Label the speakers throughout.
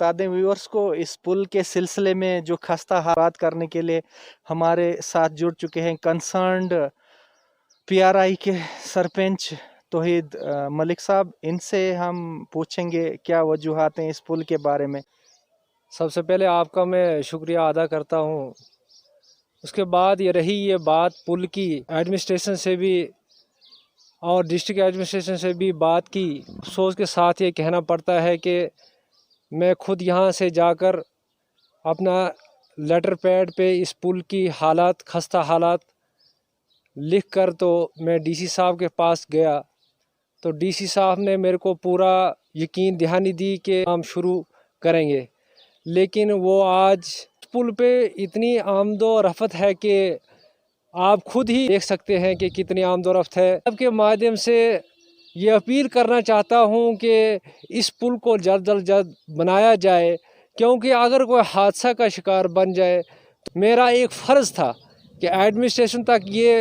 Speaker 1: बता दें व्यूअर्स को, इस पुल के सिलसिले में जो खस्ता हाल बात करने के लिए हमारे साथ जुड़ चुके हैं कंसर्न्ड PRI के सरपंच तौहीद मलिक साहब। इनसे हम पूछेंगे क्या वजूहात हैं इस पुल के बारे में।
Speaker 2: सबसे पहले आपका मैं शुक्रिया अदा करता हूँ। उसके बाद ये बात पुल की, एडमिनिस्ट्रेशन से भी और डिस्ट्रिक्ट एडमिनिस्ट्रेशन से भी बात की, अफसोस के साथ ये कहना पड़ता है कि मैं खुद यहाँ से जाकर अपना लेटर पैड पे इस पुल की हालात, खस्ता हालात लिख कर तो मैं DC साहब के पास गया, तो DC साहब ने मेरे को पूरा यकीन दहानी दी कि हम शुरू करेंगे। लेकिन वो आज पुल पे इतनी आमदो-रफ़्त है कि आप खुद ही देख सकते हैं कि कितनी आमदो-रफ़्त है। आपके माध्यम से ये अपील करना चाहता हूँ कि इस पुल को जल्द अज जल्द बनाया जाए, क्योंकि अगर कोई हादसा का शिकार बन जाए तो मेरा एक फ़र्ज़ था कि एडमिनिस्ट्रेशन तक ये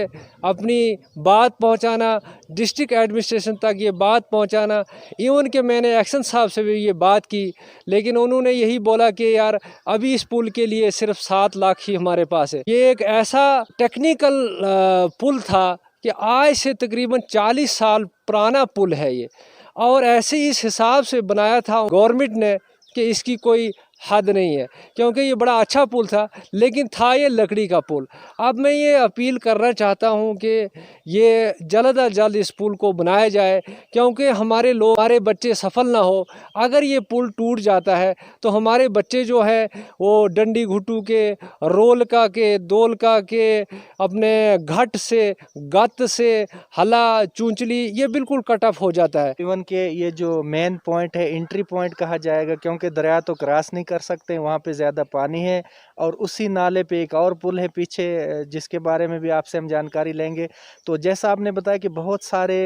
Speaker 2: अपनी बात पहुंचाना, डिस्ट्रिक्ट एडमिनिस्ट्रेशन तक ये बात पहुंचाना। इवन कि मैंने एक्शन साहब से भी ये बात की, लेकिन उन्होंने यही बोला कि यार अभी इस पुल के लिए सिर्फ 7 लाख ही हमारे पास है। ये एक ऐसा टेक्निकल पुल था कि आज से तकरीबन 40 साल पुराना पुल है ये, और ऐसे इस हिसाब से बनाया था गवर्नमेंट ने कि इसकी कोई हद नहीं है, क्योंकि ये बड़ा अच्छा पुल था, लेकिन था ये लकड़ी का पुल। अब मैं ये अपील करना चाहता हूँ कि ये जल्द अज जल्द इस पुल को बनाया जाए, क्योंकि हमारे लोग, हमारे बच्चे सफल ना हो। अगर ये पुल टूट जाता है तो हमारे बच्चे जो है वो डंडी घुटू के, रोलका के, दोलका के, अपने घट से, गत से, हला, चूंचली, ये बिल्कुल कट ऑफ हो जाता है।
Speaker 1: इवन के ये जो मेन पॉइंट है, एंट्री पॉइंट कहा जाएगा, क्योंकि दरिया तो क्रॉस नहीं कर सकते, वहाँ पे ज़्यादा पानी है। और उसी नाले पे एक और पुल है पीछे, जिसके बारे में भी आपसे हम जानकारी लेंगे। तो जैसा आपने बताया कि बहुत सारे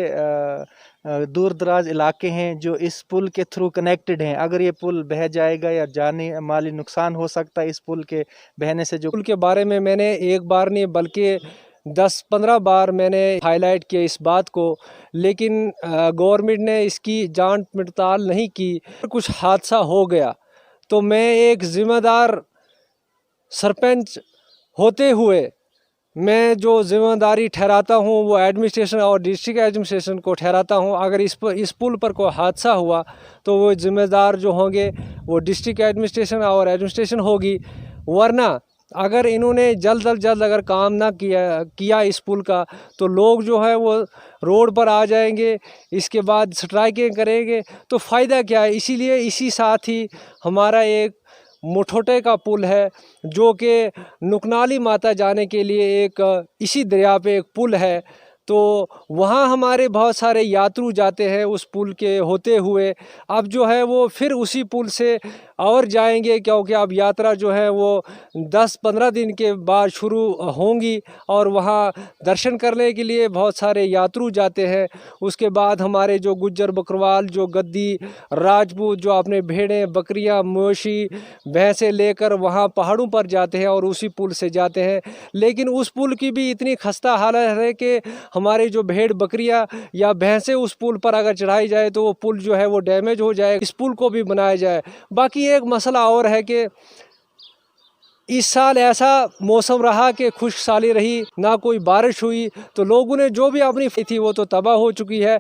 Speaker 1: दूर दराज इलाके हैं जो इस पुल के थ्रू कनेक्टेड हैं। अगर ये पुल बह जाएगा या जानी माली नुकसान हो सकता है इस पुल के बहने से। जो
Speaker 2: पुल के बारे में मैंने एक बार नहीं बल्कि 10-15 बार मैंने हाईलाइट किया इस बात को, लेकिन गवर्नमेंट ने इसकी जांच पड़ताल नहीं की। कुछ हादसा हो गया तो मैं एक ज़िम्मेदार सरपंच होते हुए मैं जो ज़िम्मेदारी ठहराता हूँ वो एडमिनिस्ट्रेशन और डिस्ट्रिक्ट एडमिनिस्ट्रेशन को ठहराता हूँ। अगर इस पुल पर कोई हादसा हुआ तो वो ज़िम्मेदार जो होंगे वो डिस्ट्रिक्ट एडमिनिस्ट्रेशन और एडमिनिस्ट्रेशन होगी। वरना अगर इन्होंने जल्द अज जल्द अगर काम ना किया इस पुल का, तो लोग जो है वो रोड पर आ जाएंगे, इसके बाद स्ट्राइकिंग करेंगे, तो फ़ायदा क्या है। इसीलिए इसी साथ ही हमारा एक मुठोटे का पुल है जो कि नुकनाली माता जाने के लिए एक इसी दरिया पे एक पुल है। तो वहाँ हमारे बहुत सारे यात्रु जाते हैं उस पुल के होते हुए। अब जो है वो फिर उसी पुल से और जाएंगे, क्योंकि अब यात्रा जो है वो 10-15 दिन के बाद शुरू होंगी, और वहाँ दर्शन करने के लिए बहुत सारे यात्रु जाते हैं। उसके बाद हमारे जो गुज्जर बकरवाल, जो गद्दी, राजपूत, जो अपने भेड़ें, बकरियां, मवेशी, भैंसें लेकर वहाँ पहाड़ों पर जाते हैं और उसी पुल से जाते हैं। लेकिन उस पुल की भी इतनी खस्ता हालत है कि हमारे जो भेड़, बकरियां या भैंसें उस पुल पर अगर चढ़ाई जाए तो वो पुल जो है वो डैमेज हो जाए। इस पुल को भी बनाया जाए। बाकी एक मसला और है कि इस साल ऐसा मौसम रहा कि खुश्क साली रही, ना कोई बारिश हुई, तो लोगों ने जो भी अपनी थी वो तो तबाह हो चुकी है।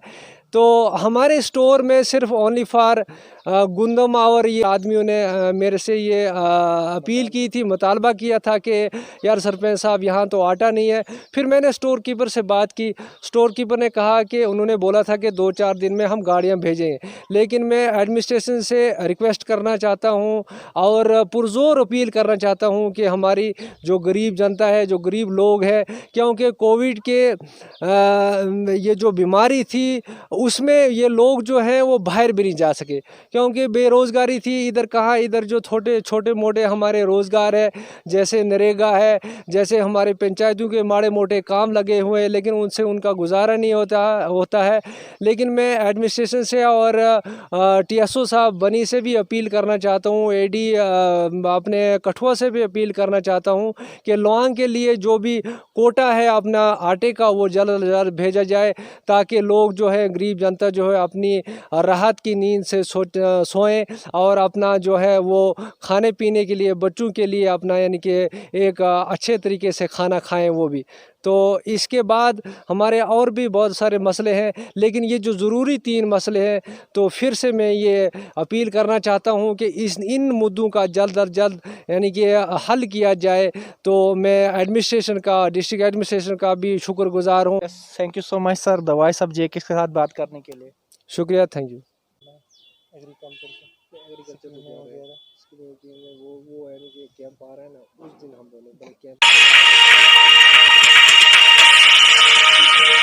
Speaker 2: तो हमारे स्टोर में सिर्फ ओनली फॉर गुंदम, और ये आदमियों ने मेरे से ये अपील की थी, मुतालबा किया था कि यार सरपंच साहब यहाँ तो आटा नहीं है। फिर मैंने स्टोर कीपर से बात की। स्टोर कीपर ने कहा कि उन्होंने बोला था कि 2-4 दिन में हम गाड़ियाँ भेजेंगे। लेकिन मैं एडमिनिस्ट्रेशन से रिक्वेस्ट करना चाहता हूँ और पुरजोर अपील करना चाहता हूँ कि हमारी जो गरीब जनता है, जो गरीब लोग हैं, क्योंकि कोविड के ये जो बीमारी थी उसमें ये लोग जो हैं वो बाहर भी नहीं जा सके, क्योंकि बेरोज़गारी थी। इधर कहाँ, इधर जो छोटे मोटे हमारे रोज़गार है, जैसे नरेगा है, जैसे हमारे पंचायतों के माड़े मोटे काम लगे हुए हैं, लेकिन उनसे उनका गुजारा नहीं होता है। लेकिन मैं एडमिनिस्ट्रेशन से और TSO साहब बनी से भी अपील करना चाहता हूँ, AD अपने कठुआ से भी अपील करना चाहता हूँ कि लौंग के लिए जो भी कोटा है अपना आटे का वो जल्द भेजा जाए, ताकि लोग जो है गरीब गरीब जनता जो है अपनी राहत की नींद से सोएं और अपना जो है वो खाने पीने के लिए बच्चों के लिए अपना यानी कि एक अच्छे तरीके से खाना खाएं वो भी। तो इसके बाद हमारे और भी बहुत सारे मसले हैं, लेकिन ये जो ज़रूरी 3 मसले हैं, तो फिर से मैं ये अपील करना चाहता हूँ कि इन मुद्दों का जल्द अज जल्द यानी कि हल किया जाए। तो मैं एडमिनिस्ट्रेशन का, डिस्ट्रिक्ट एडमिनिस्ट्रेशन का भी शुक्रगुजार हूँ।
Speaker 1: Thank you so much sir, दवाई सब जेके के साथ बात करने के लिए।
Speaker 2: शुक्रिया, थैंक यू।
Speaker 1: एग्रीकल्चर
Speaker 2: वगैरह वो है कि कैंप आ रहा है ना, उस दिन हम बोले कैंप